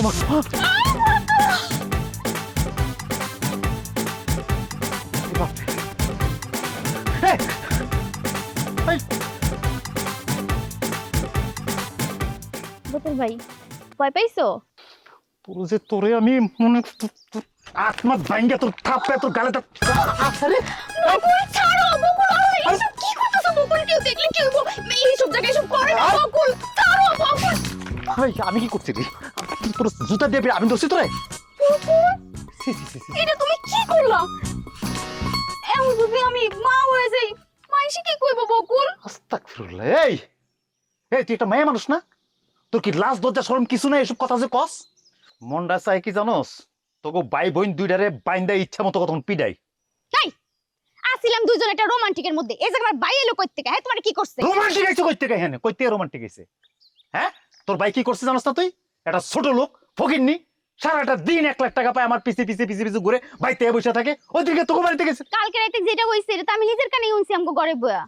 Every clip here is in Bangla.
তোমার বকুল ভাই ভয় পাইছো? পুরো যে তোরে আমি মনে আত্মা ভাঙ্গে তোর থাপড়ে তোর গালে আরে বকুল ছাড়ো বকুল এইসব কি করতেছো বকুল? কেউ দেখলে কি হইব? এইসব জায়গায় এসব করে না বকুল, ছাড়ো বকুল। আমি কি করছি রে? তোর জুতা দিয়ে আমি দোষী তোরে? বকুল এটা তুমি কি করলা? এমন যদি আমি মা হয়ে যাই মাইশি কি কইব বকুল? আস্তাগফিরুল্লাহ। এই এই তুই একটা মেয়ে মানুষ না? তোর কি লাজ লজ্জা শরম কিছু নাই এসব কথা যে কস? মন্ডা চাই কি জানোস? তোকে ভাই বোন দুইটারে বাইন্দা ইচ্ছা মতো কতক্ষণ পিডাই। তাই আসিলাম দুইজন একটা রোমান্টিকের মধ্যে, এই জায়গায় ভাই এলো কই থেকে? হ্যাঁ তোমার কি করছে? রোমান্টিক আইছে কই থেকে? হ্যাঁ কই থেকে রোমান্টিক আইছে? হ্যাঁ তোর ভাই কি করছে জানোস না তুই? একটা ছোট লোক ফকিন্নি সারাটা দিন 1 লাখ টাকা পায় আমার পিছে পিছে পিছে পিছে ঘুরে বাইতে বসে থাকে, ওইদিকে তোকে বাড়িতে গেছে। কালকে রাতে যেটা হইছে এটা তো আমি নিজের কানে শুনছি আমগো ঘরে বয়া।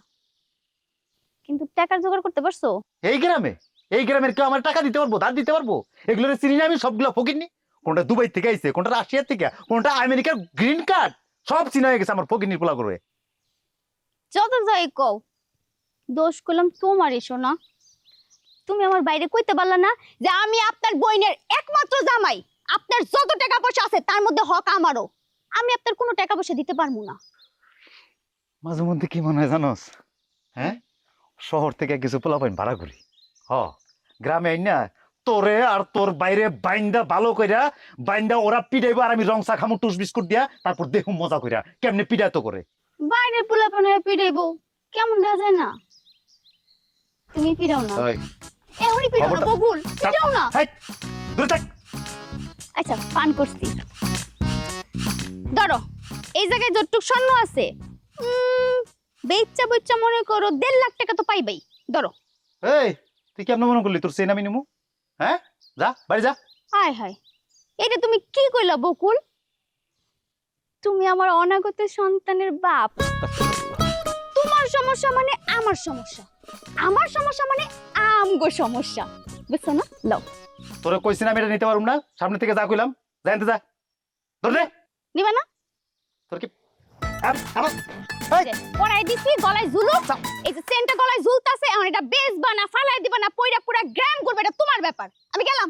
কিন্তু টাকার জোগাড় করতে পারছো? এই গ্রামের কেউ আমার টাকা দিতে পারবো, ধার দিতে পারবো? এগুলো চিনি না আমি, সবগুলো ফকিন্নি। কোনটা দুবাই থেকে আইছে, কোনটা রাশিয়া থেকে, কোনটা আমেরিকার গ্রিন কার্ড, সব চিনা হয়ে গেছে আমার ফকিন্নির পোলা করে। যত যাই কও, দোষ করলাম তোমারই শোনা। তুমি আমার বাইরে কইতে পারলা না যে আমি আপনার বইনের একমাত্র জামাই, আপনার যত টাকা পয়সা আছে তার মধ্যে হক আমারও। আমি আপনার কোনো টাকা পয়সা দিতে পারবো না। মাঝে মধ্যে কি মনে হয় জানোস? হ্যাঁ শহর থেকে কিছু পোলাপাইন ভাড়া করি, গ্রামে আইন না তোরে আর তোর বাইরে বাইন্দা ভালো কইরা বাইন্দা ওরা পিডাইবো, আর আমি রং চা খামু টুস বিস্কুট দিয়া, তারপর দেখুম মজা কইরা কেমনে পিডায় তো করে। বাইরের পোলাপানে পিড়াইবো কেমন দেখা যায় না? তুমি পিড়াও না, এখনই পিড়াও না বকুল, পিড়াও না। দূরে থাক। আচ্ছা পান করছি, ধরো এই জায়গায় যতটুক স্বর্ণ আছে বেচ্চা বেচ্চা মনে করো 1.5 লাখ টাকা তো পাইবাই, ধরো। এই তুই কেমন মনে করলি তোর সেই নামি নিমু? হ্যাঁ যা বাড়ি যা। হায় হায়, এটা তুমি কি কইলা বকুল? তুমি আমার অনাগত সন্তানের বাপ। তোমার সমস্যা মানে আমার সমস্যা, আমার সমস্যা মানে আমগো সমস্যা, বুঝছো না? লও। তোরে কইছি না আমি এটা নিতে পারুম না, সামনে থেকে যা কইলাম জানতে যা। ধরে নিবা না? তোর কি পরাই দিছি গলায় ঝুলুক, এই যে সেন্টটা গলায় ঝুলতাছে, এখন এটা বেচবা না ফালাই দিবা না পয়রা পুরা গ্রাম করবে, এটা তোমার ব্যাপার। আমি গেলাম।